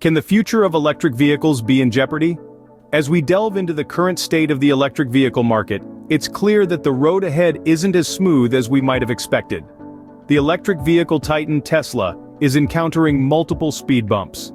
Can the future of electric vehicles be in jeopardy? As we delve into the current state of the electric vehicle market, it's clear that the road ahead isn't as smooth as we might have expected. The electric vehicle titan Tesla is encountering multiple speed bumps.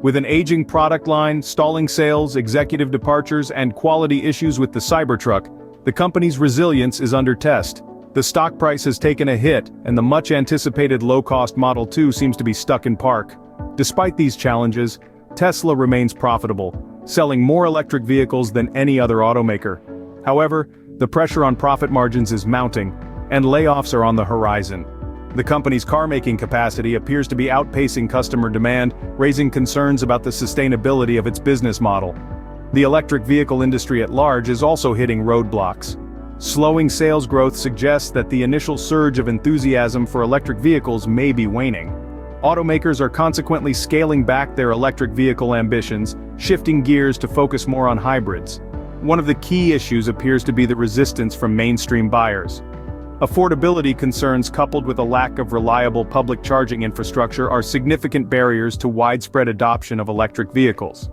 With an aging product line, stalling sales, executive departures, and quality issues with the Cybertruck, the company's resilience is under test. The stock price has taken a hit, and the much-anticipated low-cost Model 2 seems to be stuck in park. Despite these challenges, Tesla remains profitable, selling more electric vehicles than any other automaker. However, the pressure on profit margins is mounting, and layoffs are on the horizon. The company's car-making capacity appears to be outpacing customer demand, raising concerns about the sustainability of its business model. The electric vehicle industry at large is also hitting roadblocks. Slowing sales growth suggests that the initial surge of enthusiasm for electric vehicles may be waning. Automakers are consequently scaling back their electric vehicle ambitions, shifting gears to focus more on hybrids. One of the key issues appears to be the resistance from mainstream buyers. Affordability concerns coupled with a lack of reliable public charging infrastructure are significant barriers to widespread adoption of electric vehicles.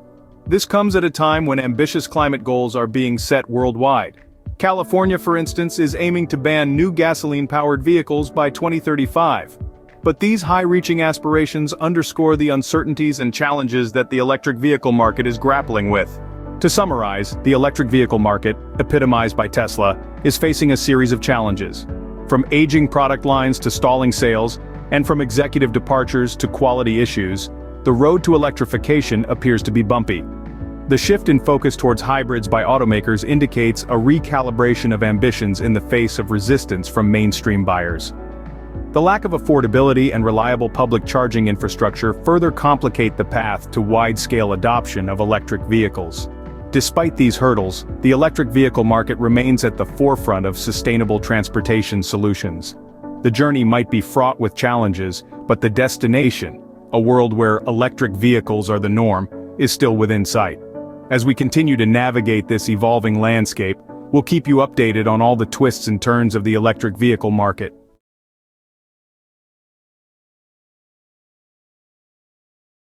This comes at a time when ambitious climate goals are being set worldwide. California, for instance, is aiming to ban new gasoline-powered vehicles by 2035. But these high-reaching aspirations underscore the uncertainties and challenges that the electric vehicle market is grappling with. To summarize, the electric vehicle market, epitomized by Tesla, is facing a series of challenges. From aging product lines to stalling sales, and from executive departures to quality issues, the road to electrification appears to be bumpy. The shift in focus towards hybrids by automakers indicates a recalibration of ambitions in the face of resistance from mainstream buyers. The lack of affordability and reliable public charging infrastructure further complicate the path to wide-scale adoption of electric vehicles. Despite these hurdles, the electric vehicle market remains at the forefront of sustainable transportation solutions. The journey might be fraught with challenges, but the destination, a world where electric vehicles are the norm, is still within sight. As we continue to navigate this evolving landscape, we'll keep you updated on all the twists and turns of the electric vehicle market.